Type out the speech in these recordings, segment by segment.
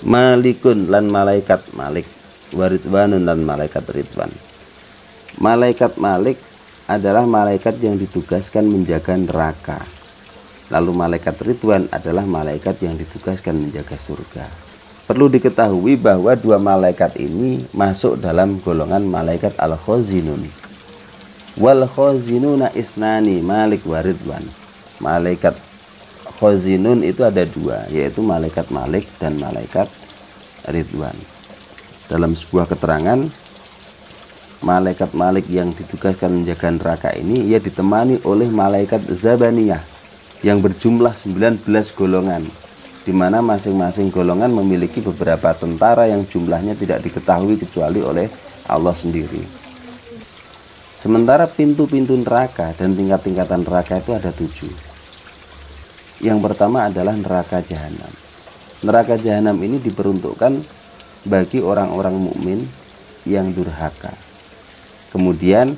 Malikun lan malaikat Malik, waridwanun lan malaikat Ridwan. Malaikat Malik adalah malaikat yang ditugaskan menjaga neraka. Lalu malaikat Ridwan adalah malaikat yang ditugaskan menjaga surga. Perlu diketahui bahwa dua malaikat ini masuk dalam golongan malaikat al-khazinun. Wal khazinuna isnani, Malik wa Ridwan. Malaikat khazinun itu ada dua, yaitu malaikat Malik dan malaikat Ridwan. Dalam sebuah keterangan, malaikat Malik yang ditugaskan menjaga neraka ini ia ditemani oleh malaikat Zabaniyah yang berjumlah 19 golongan, di mana masing-masing golongan memiliki beberapa tentara yang jumlahnya tidak diketahui kecuali oleh Allah sendiri. Sementara pintu-pintu neraka dan tingkat-tingkatan neraka itu ada 7. Yang pertama adalah neraka jahanam. Neraka jahanam ini diperuntukkan bagi orang-orang mukmin yang durhaka. Kemudian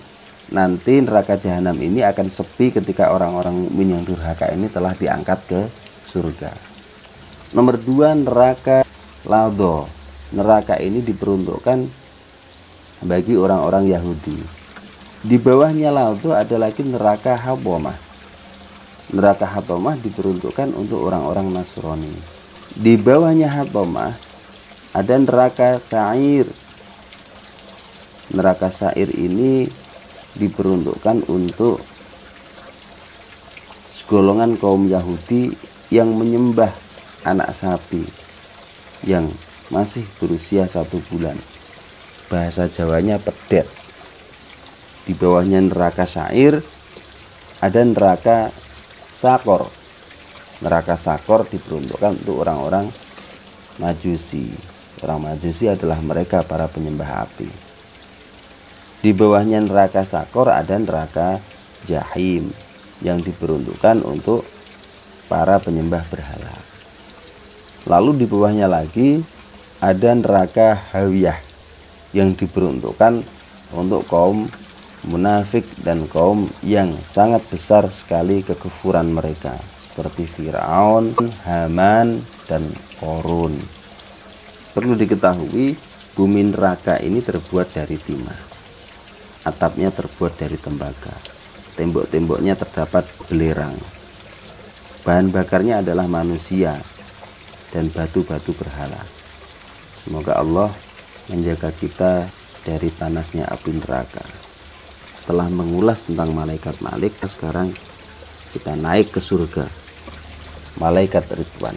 nanti neraka jahanam ini akan sepi ketika orang-orang mukmin yang durhaka ini telah diangkat ke surga. Nomor 2, neraka Ladho. Neraka ini diperuntukkan bagi orang-orang Yahudi. Di bawahnya Ladho ada lagi neraka Hatomah. Neraka Hatomah diperuntukkan untuk orang-orang Nasrani. Di bawahnya Hatomah ada neraka Sa'ir. Neraka Sa'ir ini diperuntukkan untuk segolongan kaum Yahudi yang menyembah anak sapi yang masih berusia 1 bulan. Bahasa Jawanya pedet. Di bawahnya neraka Sa'ir ada neraka Sakor. Neraka Sakor diperuntukkan untuk orang-orang Majusi. Orang Majusi adalah mereka para penyembah api. Di bawahnya neraka Sakor ada neraka Jahim yang diperuntukkan untuk para penyembah berhala. Lalu di bawahnya lagi ada neraka Hawiyah yang diperuntukkan untuk kaum munafik dan kaum yang sangat besar sekali kekufuran mereka, seperti Fir'aun, Haman, dan Qorun. Perlu diketahui, bumi neraka ini terbuat dari timah. Atapnya terbuat dari tembaga. Tembok-temboknya terdapat belerang. Bahan bakarnya adalah manusia dan batu-batu berhala. Semoga Allah menjaga kita dari panasnya api neraka. Setelah mengulas tentang malaikat Malik, sekarang kita naik ke surga. Malaikat Ridwan.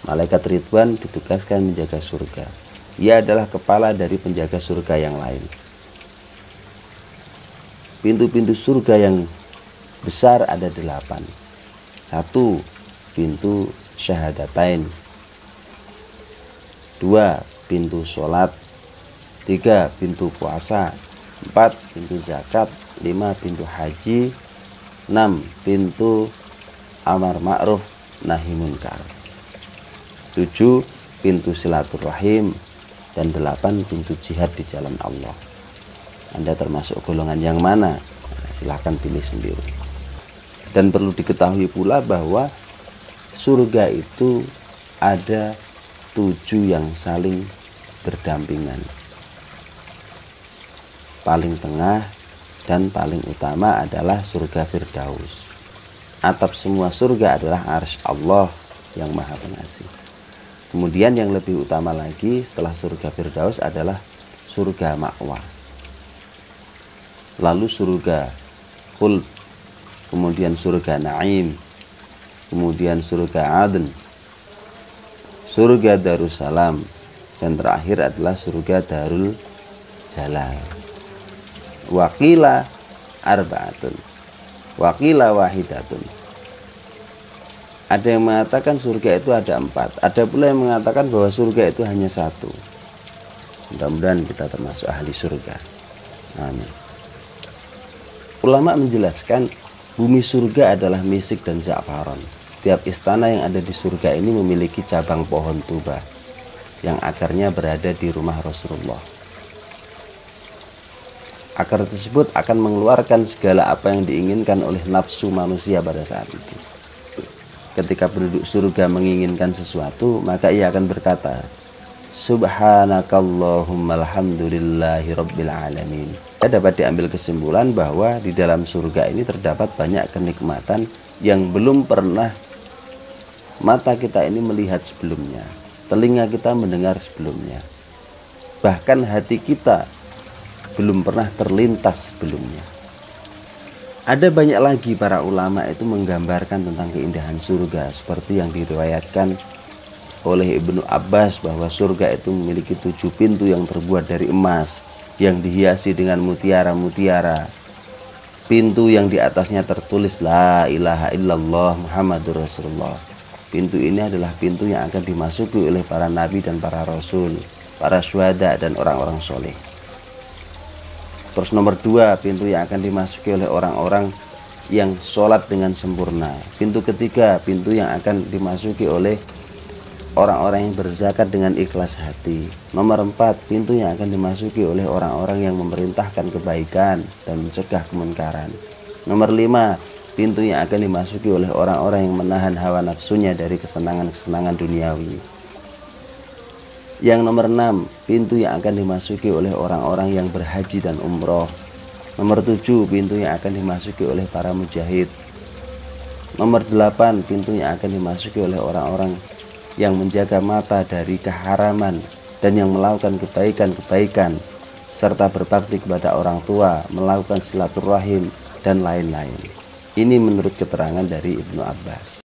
Malaikat Ridwan ditugaskan menjaga surga. Ia adalah kepala dari penjaga surga yang lain. Pintu-pintu surga yang besar ada 8. 1. Pintu syahadatain. 2. Pintu sholat. 3. Pintu puasa. 4. Pintu zakat. 5. Pintu haji. 6. Pintu amar ma'ruf nahi munkar. 7. Pintu silaturahim. Dan 8. Pintu jihad di jalan Allah. Anda termasuk golongan yang mana? Silahkan pilih sendiri. Dan perlu diketahui pula bahwa surga itu ada 7 yang saling berdampingan. Paling tengah dan paling utama adalah surga Firdaus. Atap semua surga adalah arsy Allah yang maha pengasih. Kemudian yang lebih utama lagi setelah surga Firdaus adalah surga Ma'wa. Lalu surga Khuld, kemudian surga Naim, kemudian surga Adn, surga Darussalam, dan terakhir adalah surga Darul Jalal. Wakila arba'atun, wakila wahidatun. Ada yang mengatakan surga itu ada 4. Ada pula yang mengatakan bahwa surga itu hanya 1. Mudah-mudahan kita termasuk ahli surga. Amin. Ulama menjelaskan bumi surga adalah misik dan za'faron. Tiap istana yang ada di surga ini memiliki cabang pohon tuba yang akarnya berada di rumah Rasulullah. Akar tersebut akan mengeluarkan segala apa yang diinginkan oleh nafsu manusia pada saat itu. Ketika penduduk surga menginginkan sesuatu, maka ia akan berkata, Subhanakallahumma alhamdulillahi rabbil alamin. Dapat diambil kesimpulan bahwa di dalam surga ini terdapat banyak kenikmatan yang belum pernah mata kita ini melihat sebelumnya, telinga kita mendengar sebelumnya, bahkan hati kita belum pernah terlintas sebelumnya. Ada banyak lagi para ulama itu menggambarkan tentang keindahan surga, seperti yang diriwayatkan oleh Ibnu Abbas bahwa surga itu memiliki 7 pintu yang terbuat dari emas yang dihiasi dengan mutiara-mutiara. Pintu yang di atasnya tertulis La ilaha illallah Muhammadur Rasulullah. Pintu ini adalah pintu yang akan dimasuki oleh para nabi dan para rasul, para syuhada dan orang-orang soleh. Terus nomor 2, pintu yang akan dimasuki oleh orang-orang yang sholat dengan sempurna. Pintu ketiga, pintu yang akan dimasuki oleh orang-orang yang berzakat dengan ikhlas hati. Nomor 4, pintu yang akan dimasuki oleh orang-orang yang memerintahkan kebaikan dan mencegah kemungkaran. Nomor 5, pintu yang akan dimasuki oleh orang-orang yang menahan hawa nafsunya dari kesenangan-kesenangan duniawi. Yang nomor 6, pintu yang akan dimasuki oleh orang-orang yang berhaji dan umroh. Nomor 7, pintu yang akan dimasuki oleh para mujahid. Nomor 8, pintu yang akan dimasuki oleh orang-orang yang menjaga mata dari keharaman dan yang melakukan kebaikan-kebaikan serta berbakti kepada orang tua, melakukan silaturahim dan lain-lain. Ini menurut keterangan dari Ibnu Abbas.